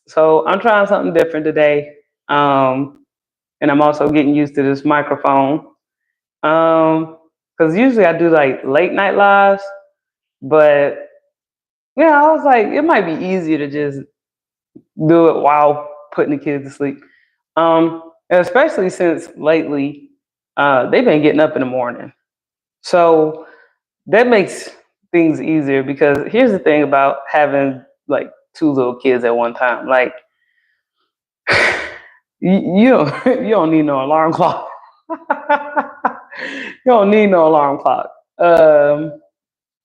So I'm trying something different today. And I'm also getting used to this microphone. Because usually I do like late night lives, but yeah, I was like, it might be easier to just do it while putting the kids to sleep. And especially since lately, they've been getting up in the morning. So that makes things easier because here's the thing about having like two little kids at one time. Like you don't you don't need no alarm clock. You don't need no alarm clock.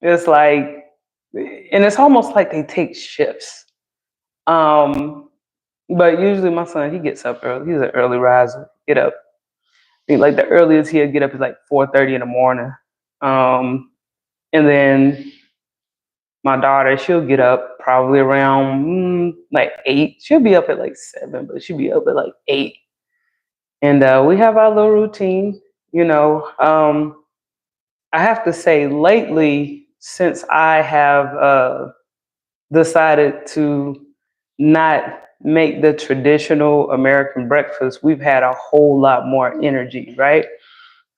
It's like, and it's almost like they take shifts. Um, but usually my son he gets up early. He's an early riser. Get up. I think like the earliest he'll get up is like 4:30 in the morning. Um, and then my daughter she'll get up probably around like 8. She'll be up at like 7, but she'll be up at like 8. And we have our little routine. You know, I have to say lately since I have decided to not make the traditional American breakfast, we've had a whole lot more energy, right?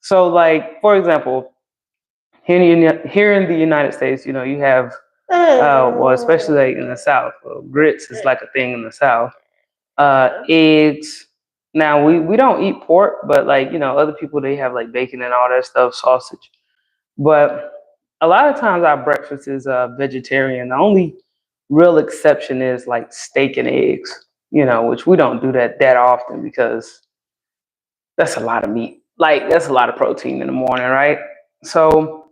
So, like for example, here in the United States, you know, you have well, especially like in the South, grits is like a thing in the South. Eggs. Now we don't eat pork, but like you know, other people they have like bacon and all that stuff, sausage. But a lot of times our breakfast is vegetarian. The only real exception is like steak and eggs, you know, which we don't do that often because that's a lot of meat. Like that's a lot of protein in the morning, right? So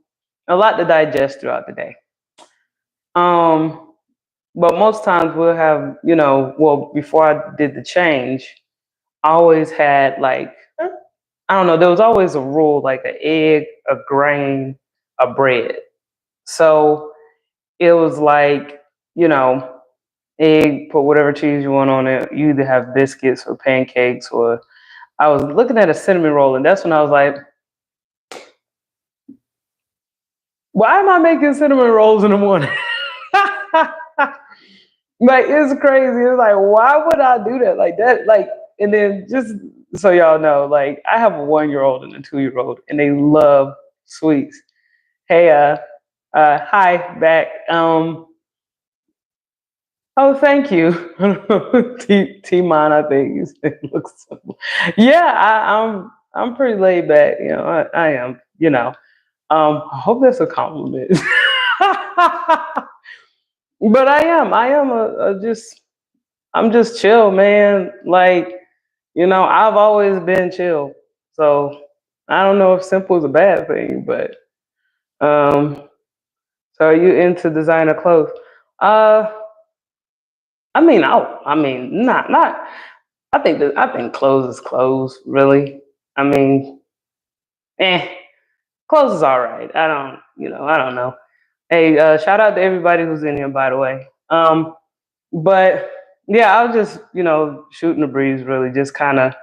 a lot to digest throughout the day. Um, but most times we'll have, you know, well, before I did the change, I always had like, I don't know, there was always a rule like an egg, a grain, a bread. So it was like, you know, egg, put whatever cheese you want on it. You either have biscuits or pancakes, or I was looking at a cinnamon roll, and that's when I was like, why am I making cinnamon rolls in the morning? Like it's crazy. It's like, why would I do that? Like that, like, and then just so y'all know, like I have a 1 year old and a 2 year old, and they love sweets. Hey, hi back. Oh, thank you. T-Mon, I think it looks. So, yeah, I'm pretty laid back. You know, I am. You know, I hope that's a compliment. But I am. I am a just. I'm just chill, man. Like you know, I've always been chill. So I don't know if simple is a bad thing, but um. So are you into designer clothes? Uh, I mean, not. I think clothes is clothes, really. I mean, eh, clothes is all right. I don't, you know, I don't know. Hey, shout out to everybody who's in here, by the way. But yeah, I was just, you know, shooting the breeze, really, just kind of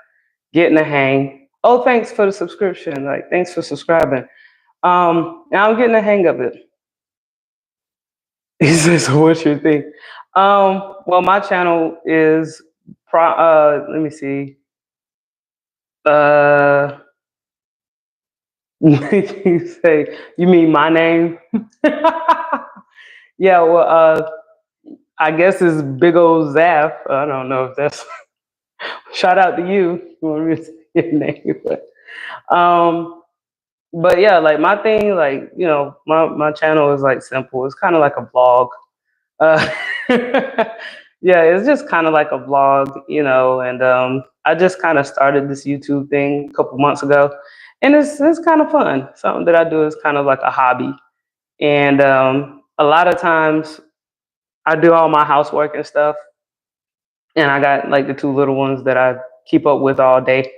getting a hang. Oh, thanks for the subscription. Like, thanks for subscribing. And I'm getting the hang of it. He says, so "What's your thing?" Well, my channel is let me see. Uh, you say you mean my name? Yeah, well, I guess it's Big Old Zaf. I don't know if that's shout out to you. You want me to say your name, um, but yeah, like my thing, like you know, my channel is like simple. It's kind of like a vlog. Uh, yeah, it's just kind of like a vlog, you know, and I just kind of started this YouTube thing a couple months ago, and it's kind of fun. Something that I do is kind of like a hobby, and a lot of times I do all my housework and stuff, and I got like the two little ones that I keep up with all day.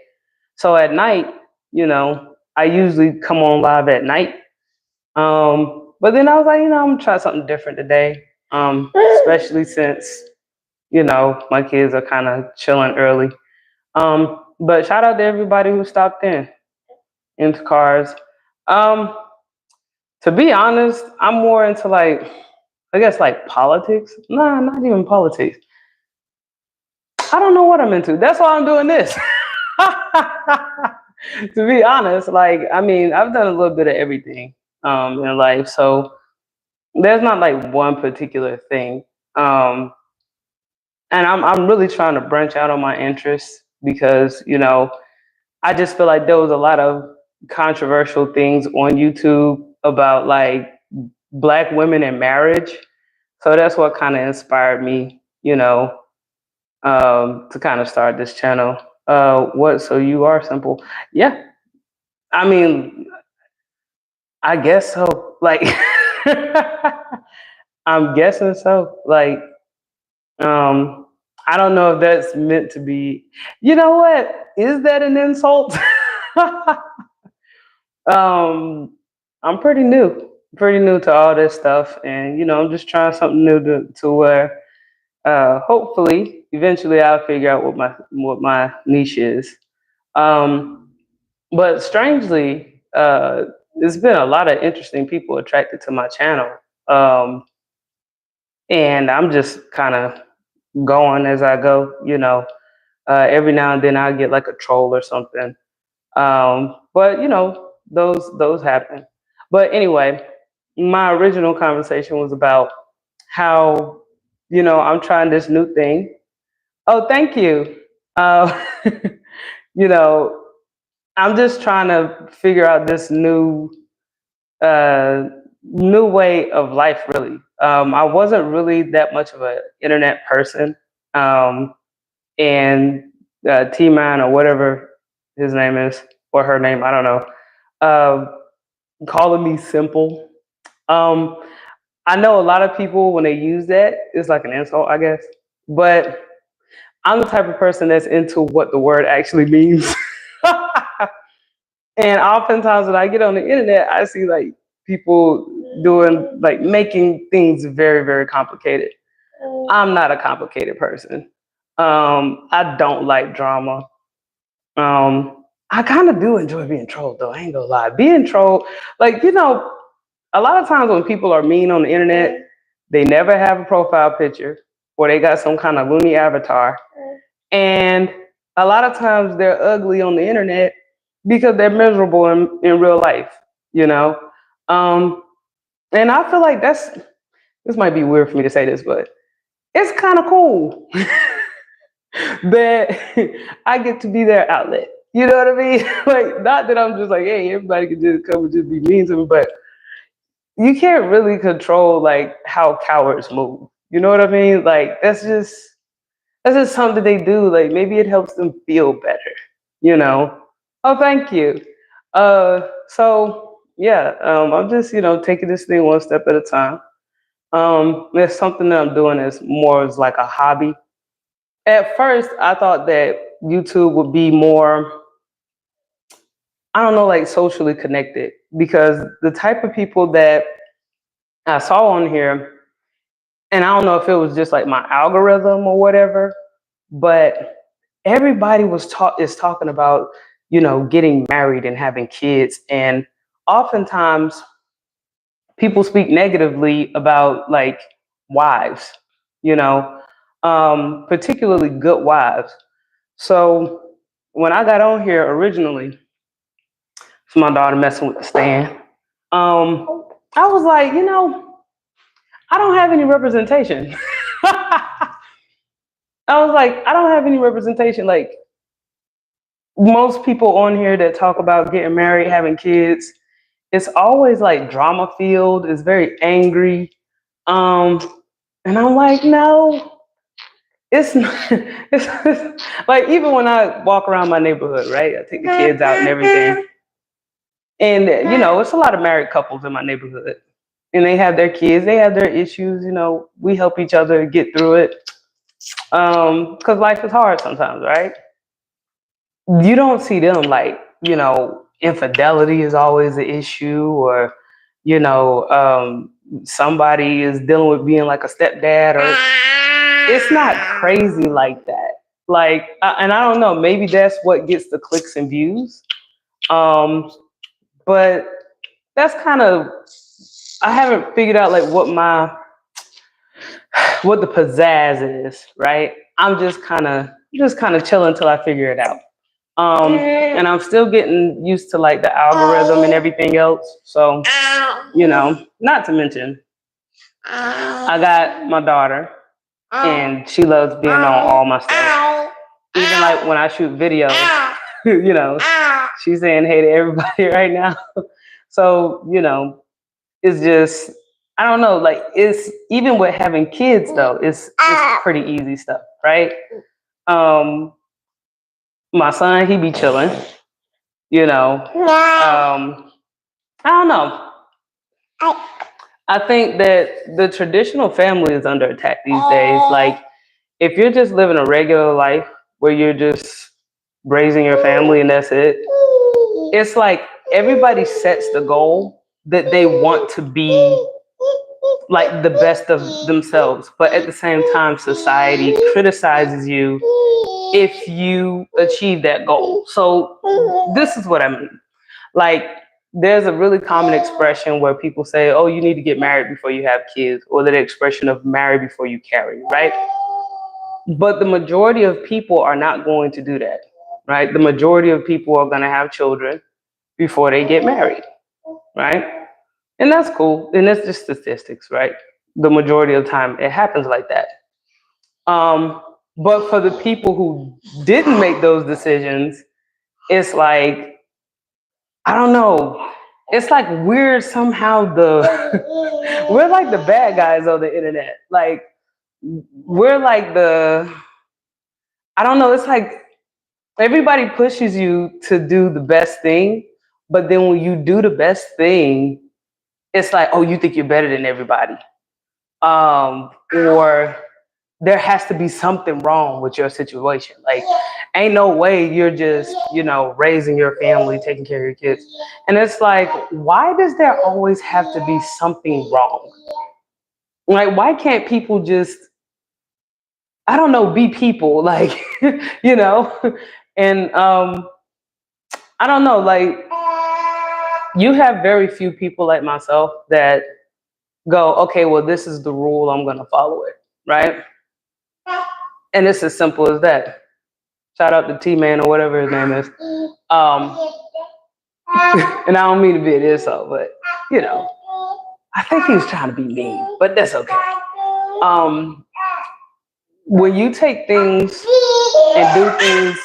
So at night, you know, I usually come on live at night. But then I was like, you know, I'm gonna try something different today, especially since you know, my kids are kind of chilling early. But shout out to everybody who stopped into cars. Um, to be honest, I'm more into like, I guess like politics. Nah, not even politics. I don't know what I'm into. That's why I'm doing this. To be honest, like, I mean, I've done a little bit of everything in life, so there's not like one particular thing. Um, and I'm really trying to branch out on my interests because I just feel like there was a lot of controversial things on YouTube about like black women in marriage. So that's what kind of inspired me, to kind of start this channel. What? So you are simple? Yeah. I mean, I guess so. Like, I'm guessing so. Like, um, I don't know if that's meant to be. You know what? Is that an insult? um, I'm pretty new to all this stuff, and I'm just trying something new to where hopefully eventually I'll figure out what my niche is. Um, but strangely, there's been a lot of interesting people attracted to my channel, um, and I'm just kind of going as I go. Every now and then I get like a troll or something, but those happen. But anyway, my original conversation was about how I'm trying this new thing. Oh, thank you. Uh, you know, I'm just trying to figure out this uh, new way of life. Really, I wasn't really that much of an internet person, and T Man or whatever his name is or her name, I don't know, uh, calling me simple. Um, I know a lot of people when they use that, it's like an insult, I guess. But I'm the type of person that's into what the word actually means. And oftentimes when I get on the internet, I see like people doing like making things very, very complicated. I'm not a complicated person. I don't like drama. I kind of do enjoy being trolled though. I ain't gonna lie. Being trolled, like, a lot of times when people are mean on the internet, they never have a profile picture or they got some kind of loony avatar. And a lot of times they're ugly on the internet because they're miserable in real life, you know? Um, and I feel like this might be weird for me to say this, but it's kind of cool that I get to be their outlet. You know what I mean? Like, not that I'm just like, hey, everybody can just come and just be mean to me, but you can't really control like how cowards move. You know what I mean? Like, that's just something they do. Like, maybe it helps them feel better, you know? Oh, thank you. So yeah, I'm just, taking this thing one step at a time. It's something that I'm doing as more as like a hobby. At first, I thought that YouTube would be more, I don't know, like socially connected because the type of people that I saw on here, and I don't know if it was just like my algorithm or whatever, but everybody is talking about, getting married and having kids, and oftentimes people speak negatively about like wives, you know, particularly good wives. So when I got on here originally, it's my daughter messing with the stand. I was like, I don't have any representation. I was like, I don't have any representation. Like most people on here that talk about getting married, having kids, it's always like drama filled. It's very angry. Um, and I'm like, no, it's not. It's like even when I walk around my neighborhood, right? I take the kids out and everything. And it's a lot of married couples in my neighborhood. And they have their kids, they have their issues, we help each other get through it. Because life is hard sometimes, right? You don't see them like, infidelity is always an issue, or, somebody is dealing with being like a stepdad, or it's not crazy like that. Like, and I don't know, maybe that's what gets the clicks and views. But that's kind of, I haven't figured out like what the pizzazz is, right? I'm just kind of just kind of chilling until I figure it out. And I'm still getting used to like the algorithm and everything else. So, not to mention, I got my daughter and she loves being on all my stuff. Even like when I shoot videos, she's saying hey to everybody right now. So, it's just, I don't know, like it's even with having kids though, it's pretty easy stuff, right? My son, he be chilling, I don't know. I think that the traditional family is under attack these days. Like, if you're just living a regular life where you're just raising your family and that's it, it's like everybody sets the goal that they want to be like the best of themselves. But at the same time, society criticizes you if you achieve that goal. So this is what I mean. Like, there's a really common expression where people say, oh, you need to get married before you have kids, or the expression of marry before you carry, right? But the majority of people are not going to do that, right? The majority of people are going to have children before they get married, right? And that's cool. And that's just statistics, right? The majority of the time, it happens like that. But for the people who didn't make those decisions, it's like, I don't know. It's like we're somehow we're like the bad guys on the internet. Like, we're like I don't know. It's like everybody pushes you to do the best thing, but then when you do the best thing, it's like, oh, you think you're better than everybody. Or there has to be something wrong with your situation. Like, ain't no way you're just, raising your family, taking care of your kids. And it's like, why does there always have to be something wrong? Like, why can't people just, I don't know, be people? Like, and I don't know, like, you have very few people like myself that go, okay, well, this is the rule, I'm going to follow it, right? And it's as simple as that. Shout out to T-Man or whatever his name is. And I don't mean to be an insult, but I think he was trying to be mean, but that's okay. When you take things and do things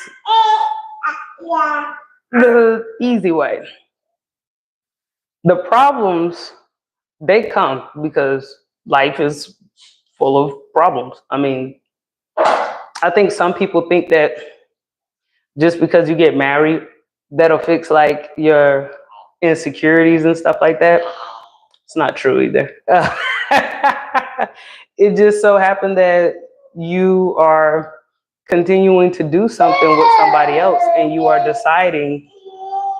the easy way, the problems, they come because life is full of problems. I mean, I think some people think that just because you get married, that'll fix like your insecurities and stuff like that. It's not true either. It just so happened that you are continuing to do something with somebody else and you are deciding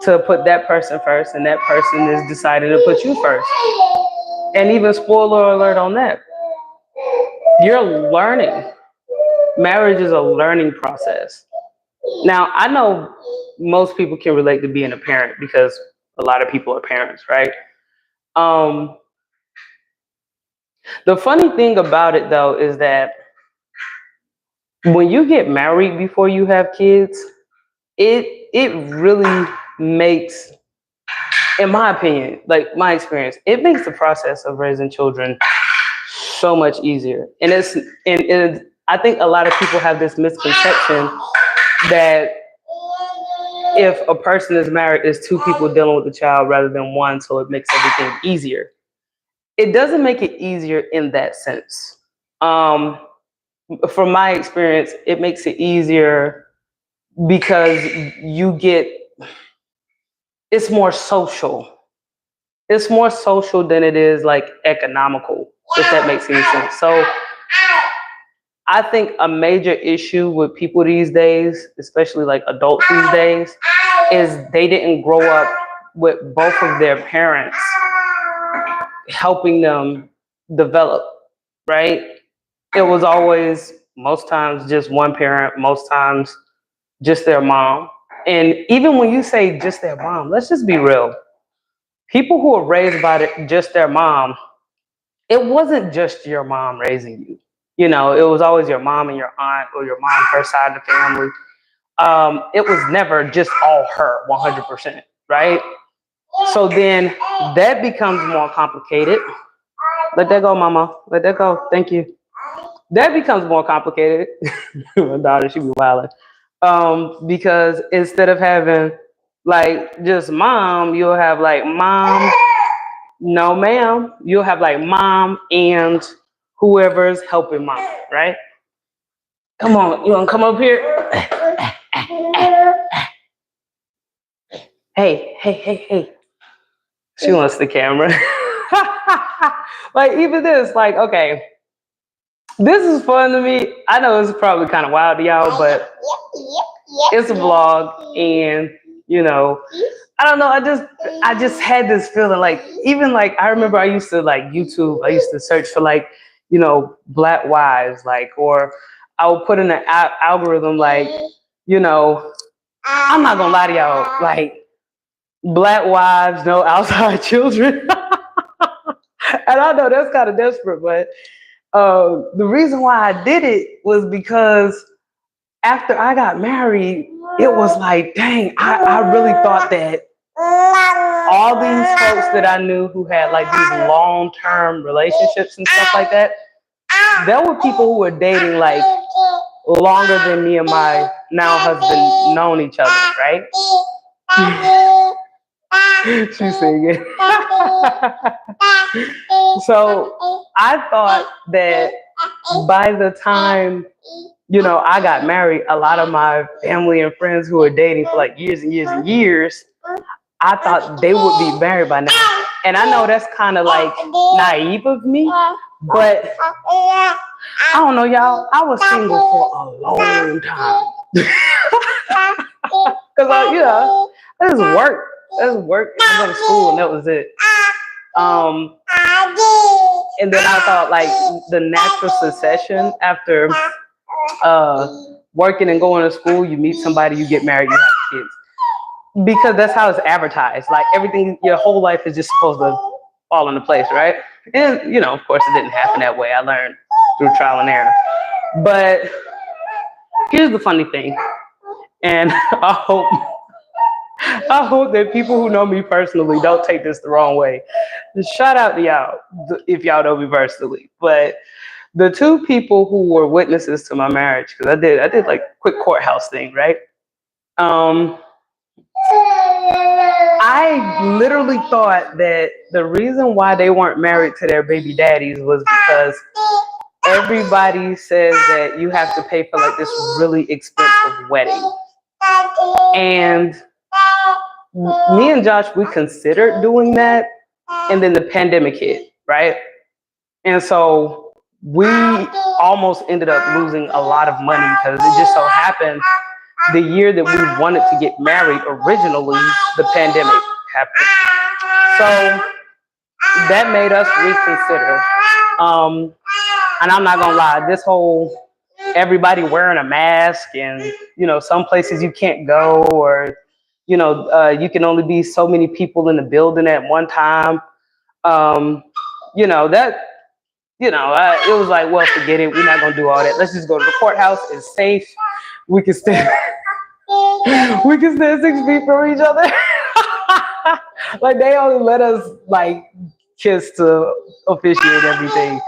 to put that person first and that person is deciding to put you first. And even spoiler alert on that, you're learning. Marriage is a learning process. Now, I know most people can relate to being a parent because a lot of people are parents, right? The funny thing about it, though, is that when you get married before you have kids, it really makes, in my opinion, like my experience, it makes the process of raising children so much easier. And I think a lot of people have this misconception that if a person is married, it's two people dealing with the child rather than one, so it makes everything easier. It doesn't make it easier in that sense. From my experience, it makes it easier because it's more social. It's more social than it is like economical, if that makes any sense. So I think a major issue with people these days, especially like adults these days, is they didn't grow up with both of their parents helping them develop, right? It was always, most times, just one parent, most times just their mom. And even when you say just their mom, let's just be real. People who were raised by just their mom, it wasn't just your mom raising you. You know, it was always your mom and your aunt, or your mom, her side of the family. It was never just all her 100%, right? So then that becomes more complicated. Let that go, mama. Let that go. Thank you. That becomes more complicated. My daughter, she be wilding. Because instead of having like just mom, you'll have like mom, no ma'am. You'll have like mom and whoever's helping mom, right? Come on, you wanna come up here? Hey. She wants the camera. Like even this, like, okay, this is fun to me. I know it's probably kind of wild to y'all, but it's a vlog, and you know, I don't know. I just had this feeling like, even like I remember I used to like YouTube. I used to search for like, you know, black wives, like, or I would put in an algorithm like, you know, I'm not gonna lie to y'all, like black wives, no outside children. And I know that's kind of desperate, but the reason why I did it was because after I got married, it was like, dang, I really thought that all these folks that I knew who had like these long-term relationships and stuff like that, there were people who were dating like longer than me and my now husband known each other, right? She's singing. So I thought that by the time, you know, I got married, a lot of my family and friends who were dating for like years and years and years, I thought they would be married by now. And I know that's kind of like naive of me, but I don't know, y'all. I was single for a long time. Because, you know, I just worked. I just worked and I went to school, and that was it. And then I thought like the natural succession after working and going to school, you meet somebody, you get married, you have kids. Because that's how it's advertised. Like everything, your whole life is just supposed to fall into place, right? And, you know, of course, it didn't happen that way. I learned through trial and error. But here's the funny thing, and I hope that people who know me personally don't take this the wrong way. Shout out to y'all if y'all know me personally. But the two people who were witnesses to my marriage, because I did like quick courthouse thing, right? I literally thought that the reason why they weren't married to their baby daddies was because everybody says that you have to pay for like this really expensive wedding. And me and Josh, we considered doing that, and then the pandemic hit, right? And so we almost ended up losing a lot of money because it just so happened the year that we wanted to get married originally, the pandemic happened. So that made us reconsider. And I'm not gonna lie, this whole everybody wearing a mask, and you know, some places you can't go, or you know, you can only be so many people in the building at one time. You know, that, you know, it was like, well, forget it. We're not gonna do all that. Let's just go to the courthouse. It's safe. We can stand 6 feet from each other. Like they only let us like kiss to officiate everything.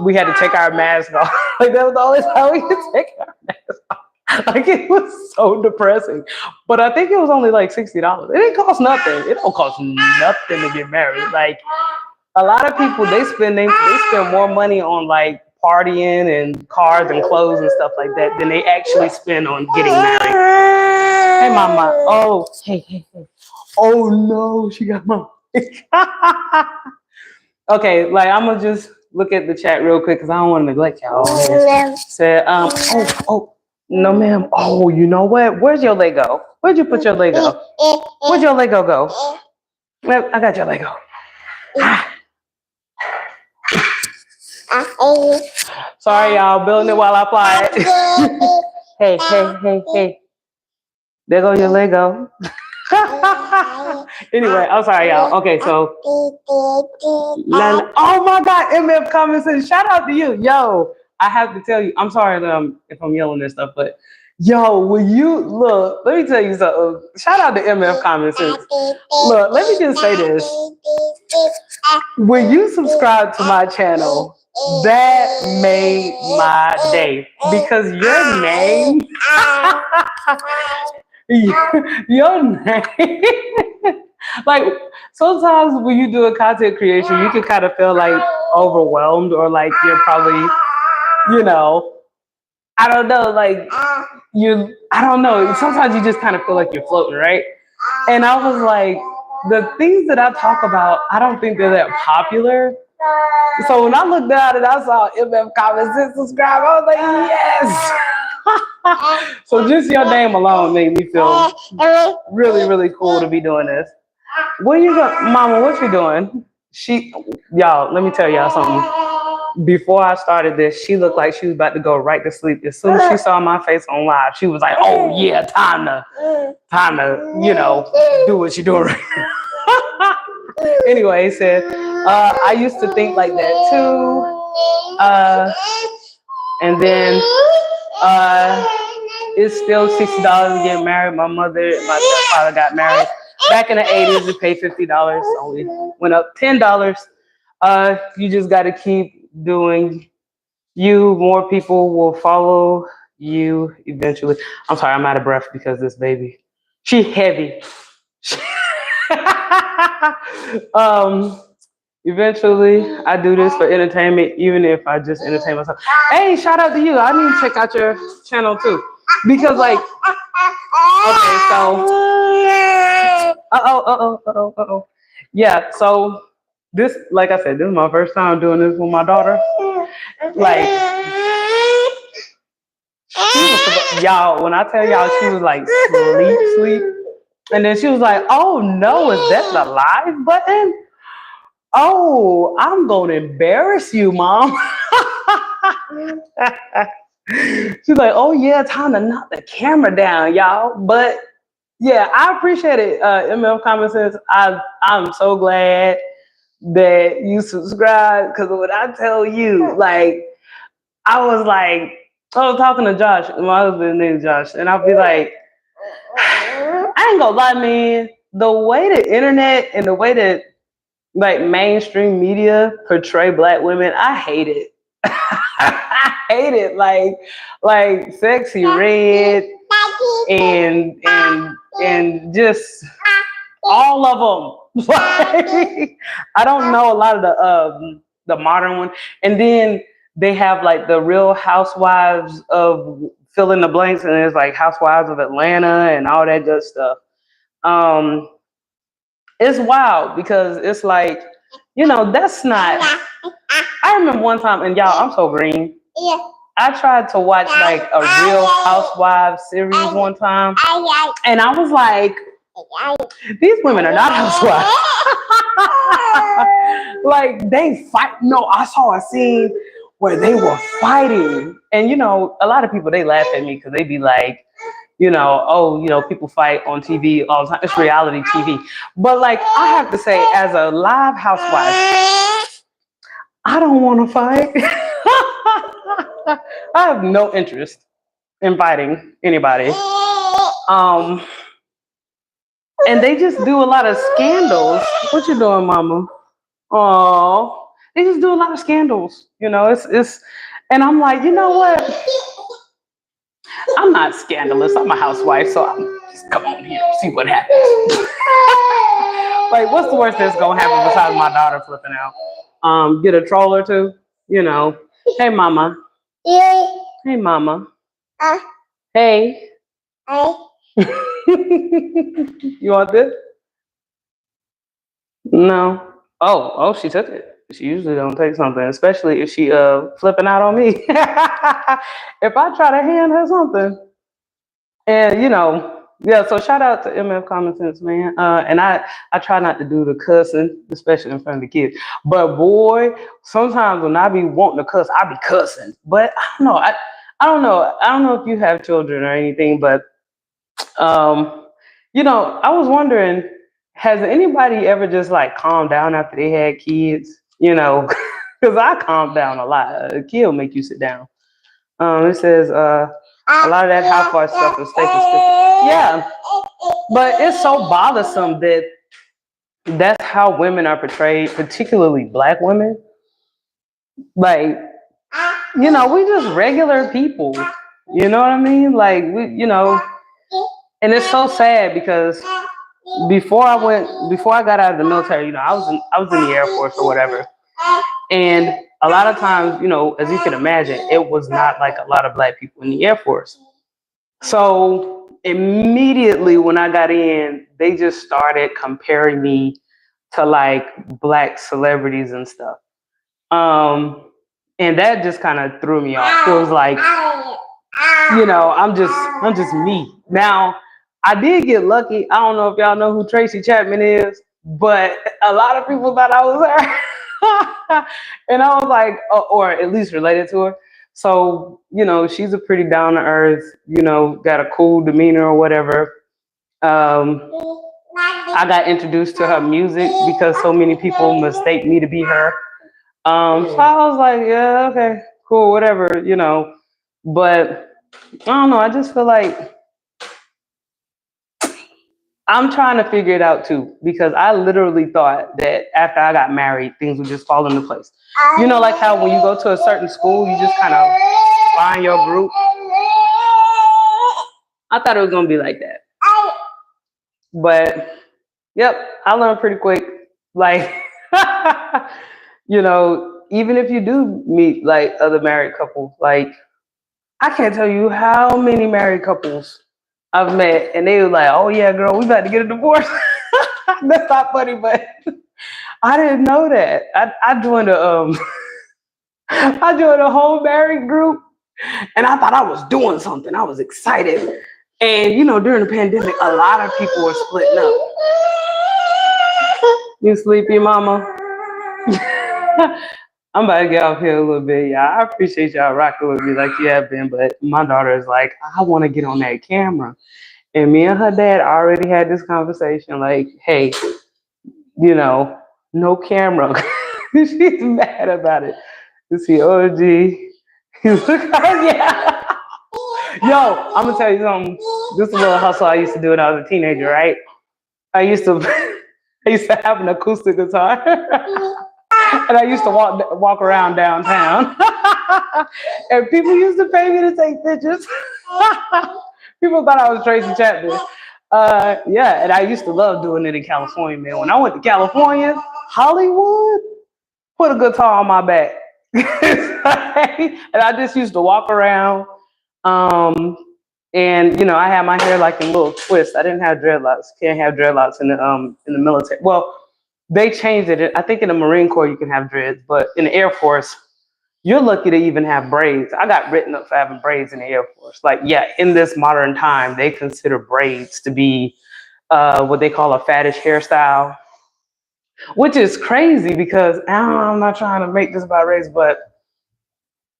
We had to take our mask off. Like that was the only time we could take our mask off. Like it was so depressing. But I think it was only like $60. It didn't cost nothing. It don't cost nothing to get married. Like a lot of people, they spend more money on like partying and cars and clothes and stuff like that than they actually spend on getting married. Hey, mama. Oh, hey. Oh no, she got my. Okay, like I'm gonna just look at the chat real quick because I don't want to neglect y'all. Said, no, ma'am. Oh, you know what? Where's your Lego? Where'd you put your Lego? Where'd your Lego go? Well, I got your Lego. Sorry, y'all. Building it while I apply it. Hey. There go your Lego. Anyway, I'm sorry, y'all. Okay, so. Oh my God, MF comments and shout out to you. Yo, I have to tell you, I'm sorry that if I'm yelling and stuff, but yo, will you look? Let me tell you something. Shout out to MF Common Sense. Look, let me just say this. When you subscribe to my channel, that made my day because your name, your name, like sometimes when you do a content creation, you can kind of feel like overwhelmed or like you're probably, you know, I don't know, like I don't know. Sometimes you just kind of feel like you're floating, right? And I was like, the things that I talk about, I don't think they're that popular. So when I looked at it, I saw MF Common Sense subscribe. I was like, yes. So just your name alone made me feel really, really cool to be doing this. What you doing, Mama? What you doing? Y'all, let me tell y'all something. Before I started this, she looked like she was about to go right to sleep. As soon as she saw my face on live, she was like, "Oh yeah, time to, do what you're doing." Anyway, said, I used to think like that too, and then it's still $60 to get married. My stepfather got married back in the '80s. We paid $50. Only went up $10. You just got to keep doing you. More people will follow you eventually. I'm sorry, I'm out of breath because this baby, she heavy. Eventually, I do this for entertainment, even if I just entertain myself. Hey, shout out to you. I need to check out your channel too, because okay, so yeah. So this, like I said, this is my first time doing this with my daughter. Like, y'all, when I tell y'all, she was like sleep. And then she was like, "Oh no, is that the live button? Oh, I'm gonna embarrass you, Mom." She's like, "Oh yeah, time to knock the camera down, y'all." But yeah, I appreciate it, ML Common Sense. I'm so glad that you subscribe, because when I tell you, like, I was talking to Josh, my husband named Josh, and I'll be like, I ain't gonna lie, man. The way the internet and the way that like mainstream media portray Black women, I hate it. I hate it. Like Sexy Red and just all of them. Like, I don't know a lot of the modern one, and then they have like the Real Housewives of fill in the blanks, and there's like Housewives of Atlanta and all that good stuff. It's wild because it's like, that's not. I remember one time, and y'all, I'm so green. I tried to watch like a Real Housewives series one time, and I was like, these women are not housewives. Like, they fight. No, I saw a scene where they were fighting, and a lot of people, they laugh at me because they be like, people fight on TV all the time. It's reality TV. But like, I have to say, as a live housewife, I don't want to fight. I have no interest in fighting anybody. And they just do a lot of scandals. What you doing, Mama? Oh, they just do a lot of scandals. It's, and I'm like, you know what? I'm not scandalous. I'm a housewife, so I'm just come on here, see what happens. Like, what's the worst that's gonna happen besides my daughter flipping out? Get a troll or two. Hey, Mama. Hey, Mama. Hey. You want this? No. Oh, she took it. She usually don't take something, especially if she flipping out on me. If I try to hand her something, and yeah. So shout out to MF Common Sense, man. And I try not to do the cussing, especially in front of the kids. But boy, sometimes when I be wanting to cuss, I be cussing. But I don't know. I don't know. I don't know if you have children or anything, but I was wondering, has anybody ever just like calmed down after they had kids? because I calm down a lot. A kid will make you sit down. It says a lot of that how far stuff is fake and scripted. Yeah, but it's so bothersome that that's how women are portrayed, particularly black women. Like, we just regular people. You know what I mean? Like, and it's so sad because before I got out of the military, I was in the Air Force or whatever. And a lot of times, as you can imagine, it was not like a lot of black people in the Air Force. So immediately when I got in, they just started comparing me to like black celebrities and stuff. And that just kind of threw me off. It was like, I'm just me. Now, I did get lucky. I don't know if y'all know who Tracy Chapman is, but a lot of people thought I was her. And I was like, or at least related to her. So, she's a pretty down to earth, got a cool demeanor or whatever. I got introduced to her music because so many people mistake me to be her. So I was like, yeah, okay, cool, whatever, But I don't know. I just feel like I'm trying to figure it out too, because I literally thought that after I got married, things would just fall into place. Like how when you go to a certain school, you just kind of find your group. I thought it was going to be like that. But, yep, I learned pretty quick. Like, even if you do meet like other married couples, like, I can't tell you how many married couples I've met, and they were like, "Oh yeah, girl, we about to get a divorce." That's not funny, but I didn't know that. I joined I joined a whole married group, and I thought I was doing something. I was excited, and during the pandemic, a lot of people were splitting up. You sleepy, mama? I'm about to get off here a little bit, y'all. I appreciate y'all rocking with me like you have been, but my daughter is like, I want to get on that camera. And me and her dad already had this conversation like, hey, no camera. She's mad about it. You see, OG. Yeah. Yo, I'm going to tell you something. This is a little hustle I used to do when I was a teenager, right? I used to have an acoustic guitar. And I used to walk around downtown. And people used to pay me to take pictures. People thought I was Tracy Chapman. Yeah, and I used to love doing it in California, man. When I went to California, Hollywood, put a guitar on my back. And I just used to walk around. And I had my hair like in little twists. I didn't have dreadlocks. Can't have dreadlocks in the military. Well, they changed it. I think in the Marine Corps you can have dreads, but in the Air Force, you're lucky to even have braids. I got written up for having braids in the Air Force. Like, yeah, in this modern time, they consider braids to be what they call a faddish hairstyle, which is crazy because I'm not trying to make this about race, but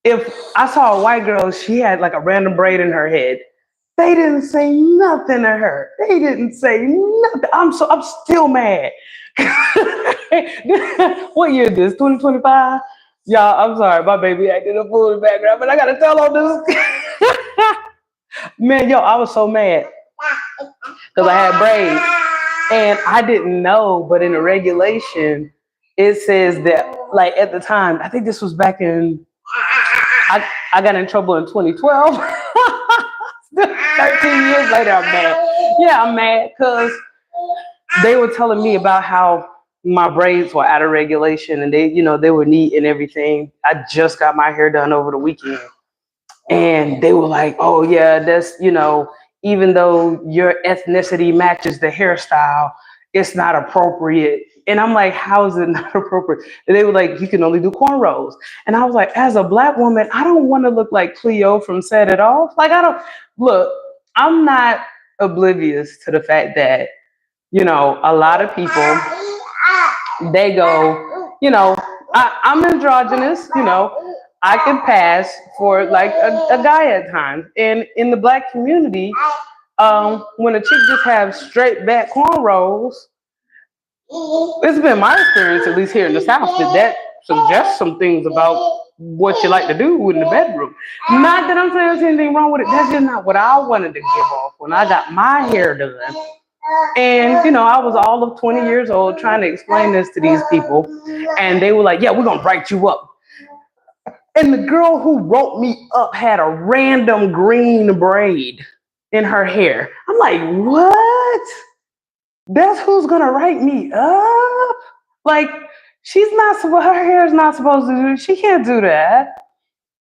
if I saw a white girl, she had like a random braid in her head. They didn't say nothing to her. They didn't say nothing. I'm still mad. What year is this? 2025? Y'all, I'm sorry, my baby acting a fool in the background, but I gotta tell on this. Man, I was so mad because I had braids and I didn't know, but in the regulation, it says that, like, at the time, I think this was back in, I got in trouble in 2012. 13 years later, I'm mad. Yeah, I'm mad because they were telling me about how my braids were out of regulation and they were neat and everything. I just got my hair done over the weekend. And they were like, oh yeah, that's, even though your ethnicity matches the hairstyle, it's not appropriate. And I'm like, how is it not appropriate? And they were like, you can only do cornrows. And I was like, as a black woman, I don't want to look like Cleo from Set It Off. Like, I'm not oblivious to the fact that, a lot of people, they go, I'm androgynous, I can pass for like a guy at times. And in the black community, when a chick just have straight back cornrows, it's been my experience, at least here in the South, that suggest some things about what you like to do in the bedroom. Not that I'm saying there's anything wrong with it. That's just not what I wanted to give off when I got my hair done. And I was all of 20 years old trying to explain this to these people, and they were like, "Yeah, we're gonna bright you up." And the girl who wrote me up had a random green braid in her hair. I'm like, "What? That's who's gonna write me up?" Like, she's not supposed. Her hair is not supposed to do. She can't do that.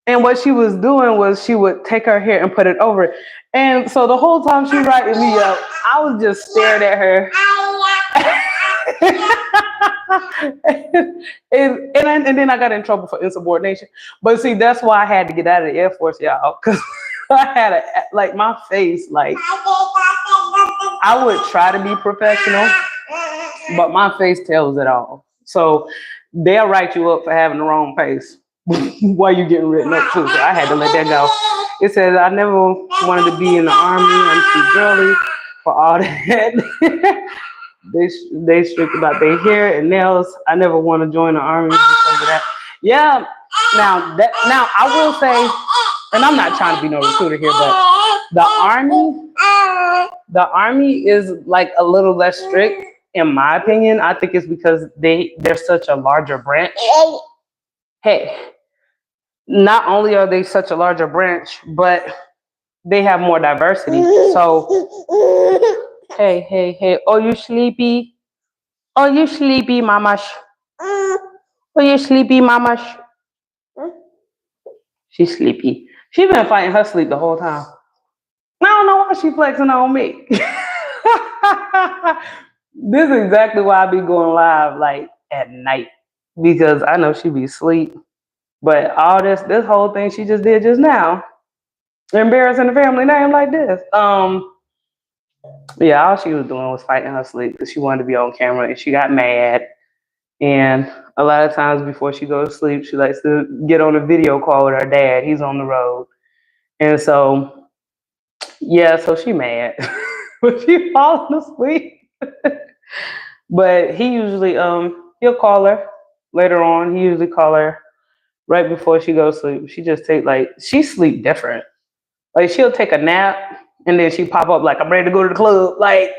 And what she was doing was she would take her hair and put it over it. And so the whole time she writing me up, I was just staring at her. and then I got in trouble for insubordination. But see, that's why I had to get out of the Air Force, y'all, because I had my face, like, I would try to be professional, but my face tells it all. So they'll write you up for having the wrong face while you're getting written up too. So I had to let that go. It says I never wanted to be in the Army. I'm too girly for all that. They strict about their hair and nails. I never want to join the Army because of that. Yeah. Now I will say, and I'm not trying to be no recruiter here, but the Army is like a little less strict, in my opinion. I think it's because they're such a larger branch. Hey, not only are they such a larger branch, but they have more diversity. So, hey. Oh, you sleepy? Oh, you sleepy, mamash? Oh, you sleepy, mamash? She's sleepy. She's been fighting her sleep the whole time. I don't know why she's flexing on me. This is exactly why I be going live like at night, because I know she be asleep. But all this whole thing she just did just now, embarrassing the family name like this. Yeah, all she was doing was fighting her sleep because she wanted to be on camera, and she got mad. And a lot of times before she goes to sleep, she likes to get on a video call with her dad. He's on the road. And so, yeah, so she mad. But she falling asleep. But he usually, he'll call her later on. He usually call her right before she goes to sleep. She just she sleep different. Like, she'll take a nap and then she pop up like, "I'm ready to go to the club." Like,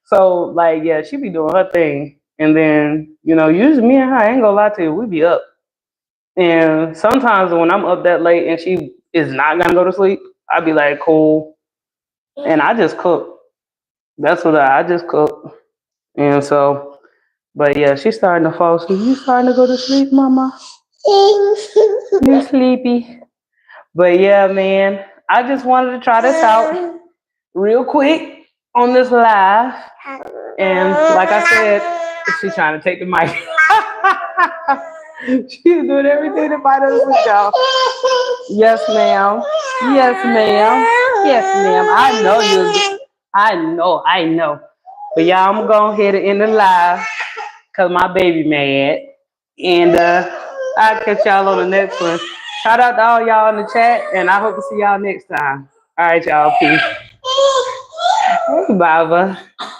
so, like, yeah, she be doing her thing. And then, usually me and her, I ain't gonna lie to you, we be up. And sometimes when I'm up that late and she is not gonna go to sleep, I'd be like, cool. And I just cook. That's what I just cook. And so, but yeah, she's starting to fall asleep. You starting to go to sleep, mama? You sleepy? But yeah, man, I just wanted to try this out real quick on this live. And like I said, she's trying to take the mic. She's doing everything to fight us with y'all. Yes, ma'am. Yes, ma'am. Yes, ma'am. I know you. I know. But y'all, I'm going to go ahead and end the live because my baby mad. And I'll catch y'all on the next one. Shout out to all y'all in the chat, and I hope to see y'all next time. All right, y'all. Peace. Hey, Baba.